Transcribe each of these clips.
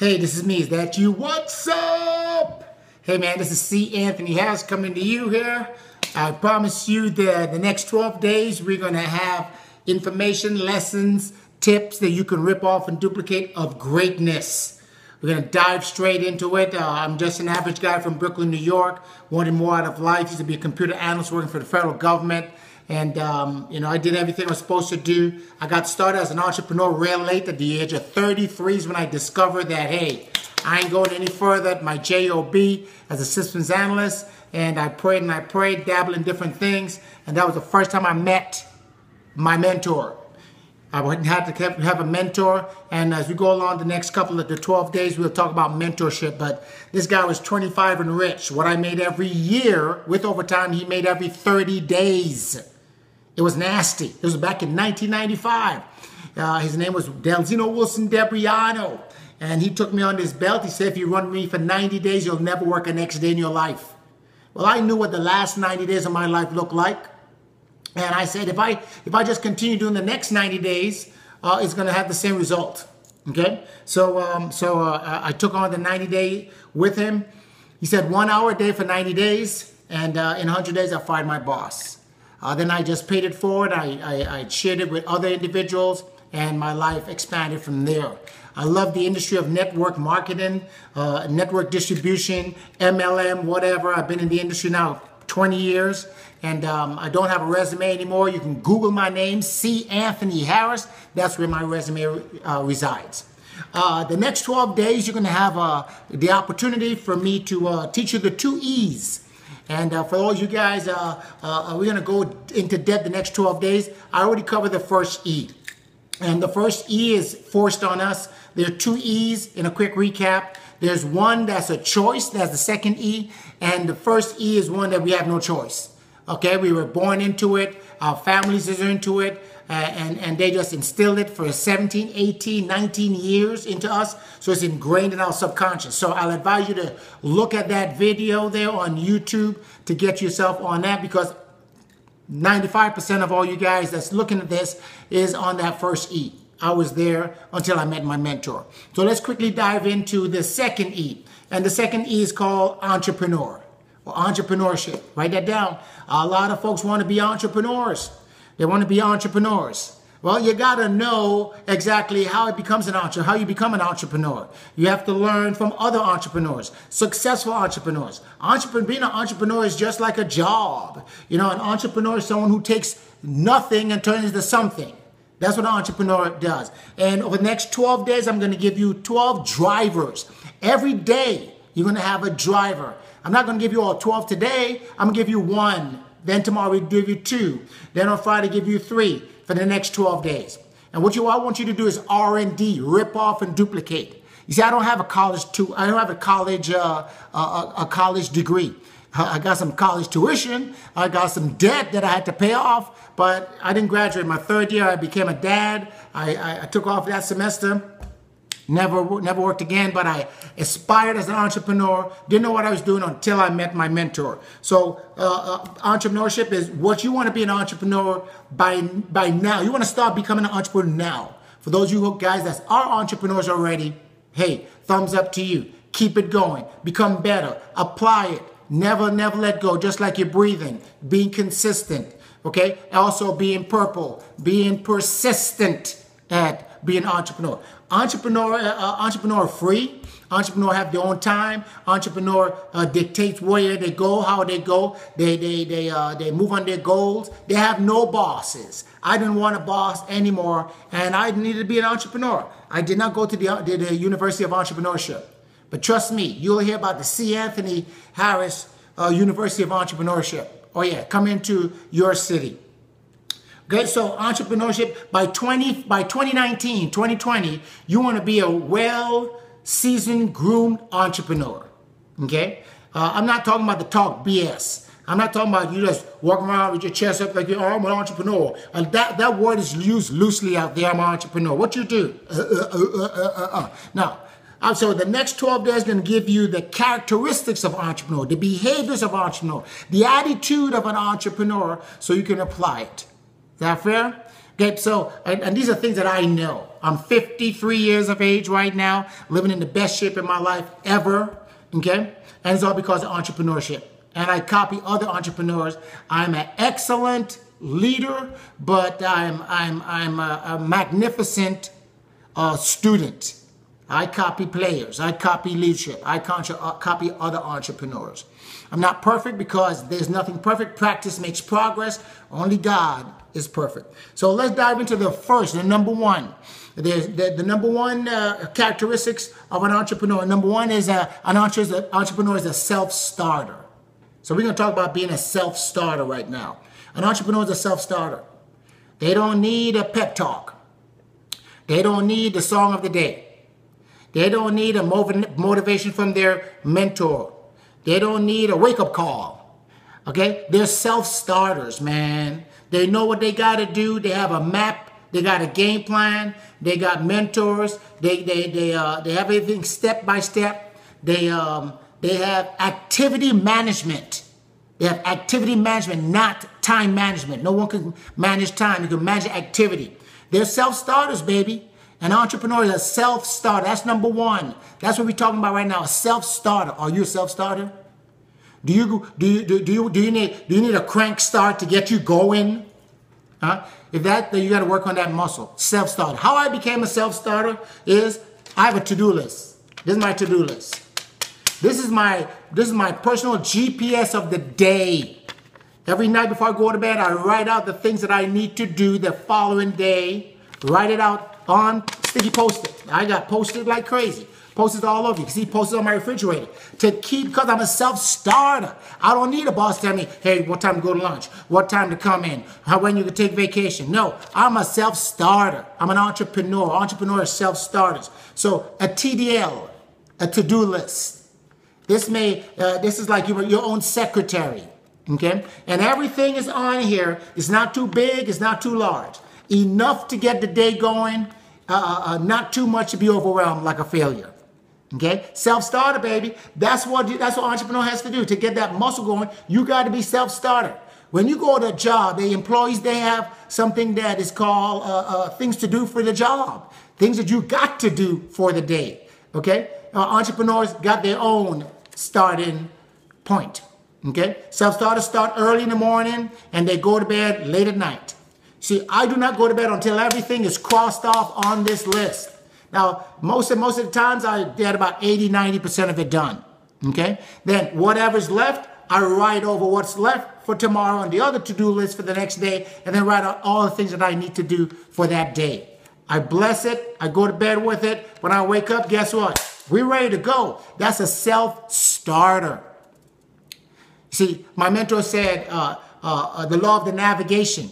Hey, this is me. Is that you? What's up? Hey, man, this is C. Anthony Harris coming to you here. I promise you the next 12 days, we're going to have information, lessons, tips that you can rip off and duplicate of greatness. We're going to dive straight into it. I'm just an average guy from Brooklyn, New York, wanting more out of life. Used to be a computer analyst working for the federal government. And, I did everything I was supposed to do. I got started as an entrepreneur real late at the age of 33 is when I discovered that, hey, I ain't going any further at my job as a systems analyst. And I prayed, dabbled in different things. And that was the first time I met my mentor. I had to have a mentor, and as we go along the next couple of the 12 days, we'll talk about mentorship. But this guy was 25 and rich. What I made every year with overtime, he made every 30 days. It was nasty. It was back in 1995. His name was Delzino Wilson Debriano, and he took me on this belt. He said, if you run me for 90 days, you'll never work a next day in your life. Well, I knew what the last 90 days of my life looked like. And I said, if I just continue doing the next 90 days, it's going to have the same result. Okay? So I took on the 90-day with him. He said 1 hour a day for 90 days. And in 100 days, I fired my boss. Then I just paid it forward. I shared it with other individuals, and my life expanded from there. I love the industry of network marketing, network distribution, MLM, whatever. I've been in the industry now 20 years. And I don't have a resume anymore. You can Google my name, C. Anthony Harris. That's where my resume resides. The next 12 days, you're going to have the opportunity for me to teach you the 2 E's. And for all you guys, we're going to go into depth the next 12 days. I already covered the first E. And the first E is forced on us. There are 2 E's in a quick recap. There's one that's a choice. That's the second E. And the first E is one that we have no choice. Okay, we were born into it, our families are into it, and they just instilled it for 17, 18, 19 years into us, so it's ingrained in our subconscious. So I'll advise you to look at that video there on YouTube to get yourself on that, because 95% of all you guys that's looking at this is on that first E. I was there until I met my mentor. So let's quickly dive into the second E, and the second E is called entrepreneur. Or entrepreneurship. Write that down. A lot of folks want to be entrepreneurs. They want to be entrepreneurs. Well, you got to know exactly how it becomes an entrepreneur, how you become an entrepreneur. You have to learn from other entrepreneurs, successful entrepreneurs. Being an entrepreneur is just like a job. An entrepreneur is someone who takes nothing and turns it into something. That's what an entrepreneur does. And over the next 12 days, I'm going to give you 12 drivers. Every day, you're going to have a driver. I'm not going to give you all 12 today. I'm going to give you 1. Then tomorrow we'll give you 2. Then on Friday, give you 3 for the next 12 days. And what I want you to do is R&D, rip off and duplicate. You see, I don't have a college degree. I got some college tuition. I got some debt that I had to pay off, but I didn't graduate. My 3rd year, I became a dad. I took off that semester. Never worked again, but I aspired as an entrepreneur. Didn't know what I was doing until I met my mentor. So entrepreneurship is what you want to be an entrepreneur by now. You want to start becoming an entrepreneur now. For those of you guys that are entrepreneurs already, hey, thumbs up to you. Keep it going. Become better. Apply it. Never let go, just like you're breathing. Being consistent, okay? Also being being persistent at being an entrepreneur. Entrepreneur free. Entrepreneur have their own time. Entrepreneur dictates where they go, how they go. They move on their goals. They have no bosses. I didn't want a boss anymore, and I needed to be an entrepreneur. I did not go to the University of Entrepreneurship. But trust me, you'll hear about the C. Anthony Harris University of Entrepreneurship. Oh yeah, come into your city. Okay, so entrepreneurship, by 2019, 2020, you want to be a well-seasoned, groomed entrepreneur. Okay? I'm not talking about the talk BS. I'm not talking about you just walking around with your chest up like, oh, I'm an entrepreneur. That word is used loosely out there, I'm an entrepreneur. What you do? Now, so the next 12 days is going to give you the characteristics of an entrepreneur, the behaviors of an entrepreneur, the attitude of an entrepreneur, so you can apply it. Is that fair? Okay, so, and these are things that I know. I'm 53 years of age right now, living in the best shape in my life ever, okay? And it's all because of entrepreneurship. And I copy other entrepreneurs. I'm an excellent leader, but I'm a magnificent student. I copy players. I copy leadership. I copy other entrepreneurs. I'm not perfect because there's nothing perfect. Practice makes progress. Only God is perfect. So let's dive into the number one. There's the number one characteristics of an entrepreneur. Number one is an entrepreneur is a self-starter. So we're going to talk about being a self-starter right now. An entrepreneur is a self-starter. They don't need a pep talk. They don't need the song of the day. They don't need a motivation from their mentor. They don't need a wake-up call. Okay? They're self-starters, man. They know what they got to do. They have a map. They got a game plan. They got mentors. They have everything step by step. They have activity management. They have activity management, not time management. No one can manage time. You can manage activity. They're self-starters, baby. An entrepreneur is a self-starter. That's number one. That's what we're talking about right now. A self-starter. Are you a self-starter? Do you need a crank start to get you going? Huh? If that, then you got to work on that muscle. Self-starter. How I became a self-starter is I have a to-do list. This is my to-do list. This is my personal GPS of the day. Every night before I go to bed, I write out the things that I need to do the following day. Write it out on sticky post-it. I got post-it like crazy. Post-its all over. You can see post-its on my refrigerator. Because I'm a self-starter. I don't need a boss tell me, hey, what time to go to lunch? What time to come in? When you can take vacation? No, I'm a self-starter. I'm an entrepreneur. Entrepreneurs are self-starters. So a TDL, a to-do list. This is like your own secretary. Okay? And everything is on here. It's not too big. It's not too large. Enough to get the day going. Not too much to be overwhelmed like a failure. Okay? Self-starter, baby. That's what entrepreneur has to do. To get that muscle going, you got to be self-starter. When you go to a job, the employees, they have something that is called things to do for the job. Things that you got to do for the day. Okay? Entrepreneurs got their own starting point. Okay? Self-starters start early in the morning and they go to bed late at night. See, I do not go to bed until everything is crossed off on this list. Now, most of the times I get about 80-90% of it done. Okay? Then whatever's left, I write over what's left for tomorrow on the other to-do list for the next day, and then write out all the things that I need to do for that day. I bless it. I go to bed with it. When I wake up, guess what? We're ready to go. That's a self-starter. See, my mentor said the law of the navigation.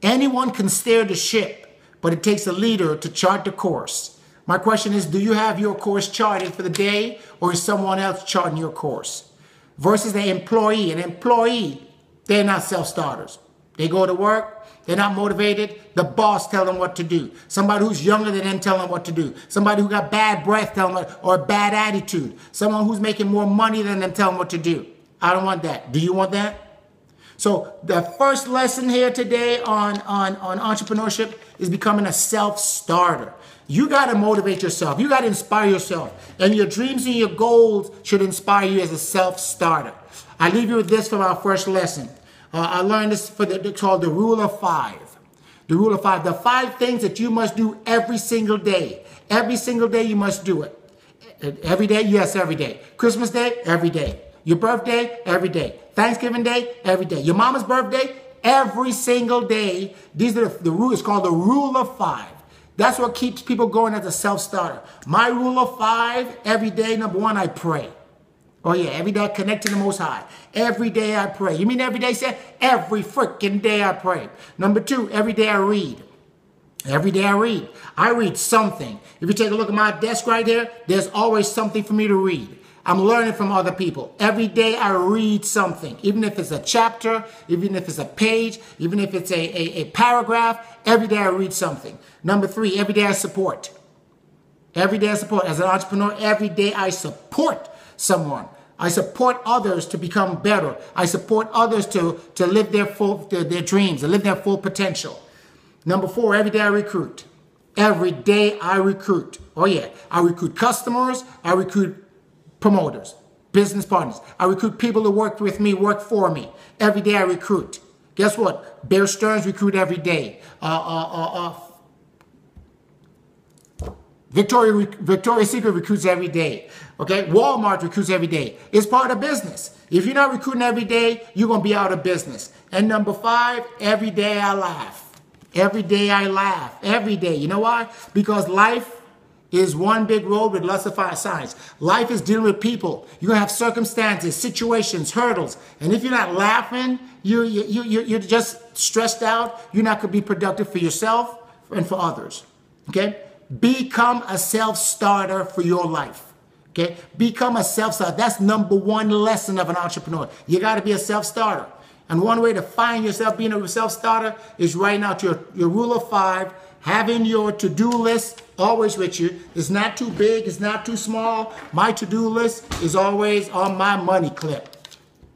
Anyone can steer the ship, but it takes a leader to chart the course. My question is, do you have your course charted for the day, or is someone else charting your course? Versus the employee. An employee, they're not self-starters. They go to work, they're not motivated. The boss tell them what to do. Somebody who's younger than them tell them what to do. Somebody who got bad breath tell them or a bad attitude. Someone who's making more money than them tell them what to do. I don't want that. Do you want that? So the first lesson here today on entrepreneurship is becoming a self-starter. You got to motivate yourself. You got to inspire yourself. And your dreams and your goals should inspire you as a self-starter. I leave you with this from our first lesson. I learned this called the Rule of 5. The Rule of 5. The 5 things that you must do every single day. Every single day you must do it. Every day? Yes, every day. Christmas Day? Every day. Your birthday? Every day. Thanksgiving Day? Every day. Your mama's birthday? Every single day. These are the rule. It's called the Rule of 5. That's what keeps people going as a self-starter. My Rule of 5, every day, number 1, I pray. Oh yeah, every day I connect to the Most High. Every day I pray. You mean every day, sir? Every freaking day I pray. Number 2, every day I read. Every day I read. I read something. If you take a look at my desk right here, there's always something for me to read. I'm learning from other people. Every day I read something. Even if it's a chapter, even if it's a page, even if it's a paragraph, every day I read something. Number 3, every day I support. Every day I support. As an entrepreneur, every day I support someone. I support others to become better. I support others to live their dreams, to live their full potential. Number 4, every day I recruit. Every day I recruit. Oh yeah, I recruit customers, I recruit promoters, business partners. I recruit people to work with me, work for me. Every day I recruit. Guess what? Bear Stearns recruit every day. Victoria's Secret recruits every day. Okay, Walmart recruits every day. It's part of business. If you're not recruiting every day, you're going to be out of business. And number 5, every day I laugh. Every day I laugh. Every day. You know why? Because life is one big road with lots of fire signs. Life is dealing with people. You're going to have circumstances, situations, hurdles. And if you're not laughing, you're just stressed out. You're not going to be productive for yourself and for others. Okay? Become a self-starter for your life. Okay? Become a self-starter. That's number 1 lesson of an entrepreneur. You got to be a self-starter. And one way to find yourself being a self-starter is writing out your rule of 5, having your to-do list always with you. It's not too big, it's not too small. My to-do list is always on my money clip.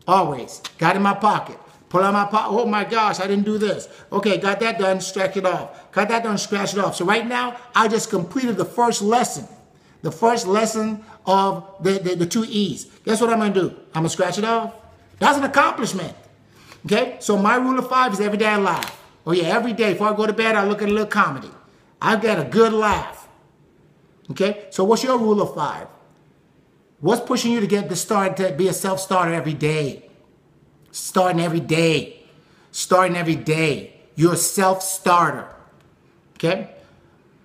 Always. Got it in my pocket. Pull out my pocket. Oh my gosh, I didn't do this. Okay, got that done, scratch it off. Got that done, scratch it off. So right now, I just completed the first lesson. The first lesson of the 2 E's. Guess what I'm going to do? I'm going to scratch it off. That's an accomplishment. Okay, so my rule of 5 is every day I laugh. Oh yeah, every day before I go to bed, I look at a little comedy. I've got a good laugh. Okay, so what's your rule of 5? What's pushing you to get the start to be a self-starter every day? Starting every day. Starting every day. You're a self-starter. Okay,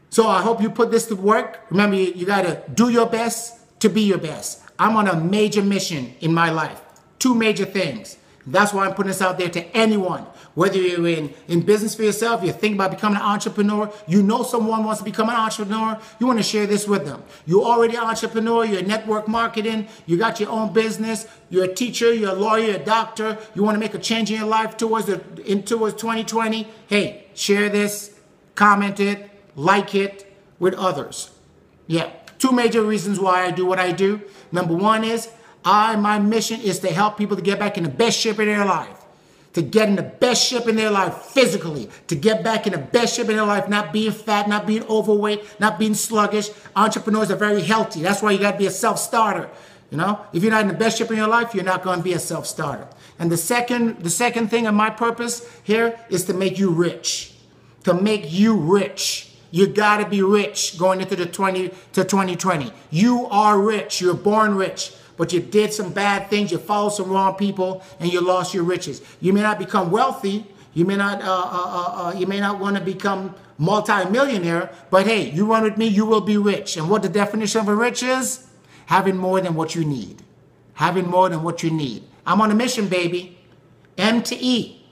so I hope you put this to work. Remember, you got to do your best to be your best. I'm on a major mission in my life. 2 major things. That's why I'm putting this out there to anyone. Whether you're in business for yourself, you're thinking about becoming an entrepreneur, you know someone wants to become an entrepreneur, you want to share this with them. You're already an entrepreneur, you're network marketing, you got your own business, you're a teacher, you're a lawyer, you're a doctor, you want to make a change in your life towards 2020. Hey, share this, comment it, like it with others. Yeah, 2 major reasons why I do what I do. Number 1 is, my mission is to help people to get back in the best shape of their life. To get in the best shape in their life physically. To get back in the best shape in their life, not being fat, not being overweight, not being sluggish. Entrepreneurs are very healthy. That's why you got to be a self-starter. You know, if you're not in the best shape in your life, you're not going to be a self-starter. And the second thing of my purpose here is to make you rich. To make you rich. You got to be rich going into the 2020. You are rich. You're born rich. But you did some bad things, you followed some wrong people, and you lost your riches. You may not become wealthy, you may not want to become multi-millionaire, but hey, you run with me, you will be rich. And what the definition of a rich is? Having more than what you need. Having more than what you need. I'm on a mission, baby. M to E.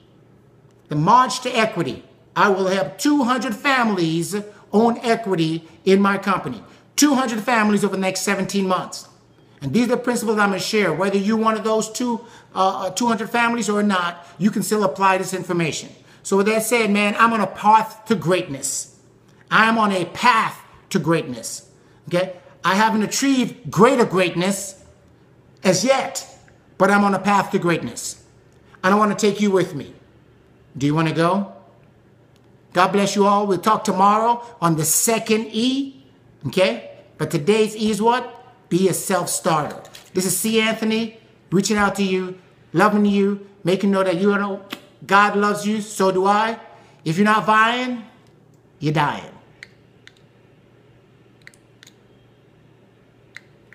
The March to Equity. I will have 200 families own equity in my company. 200 families over the next 17 months. And these are the principles I'm going to share. Whether you're one of those 200 families or not, you can still apply this information. So with that said, man, I'm on a path to greatness. I'm on a path to greatness. Okay? I haven't achieved greater greatness as yet, but I'm on a path to greatness. And I want to take you with me. Do you want to go? God bless you all. We'll talk tomorrow on the 2nd E. Okay? But today's E is what? Be a self-starter. This is C. Anthony reaching out to you, loving you, making know that you know God loves you, so do I. If you're not vying, you're dying.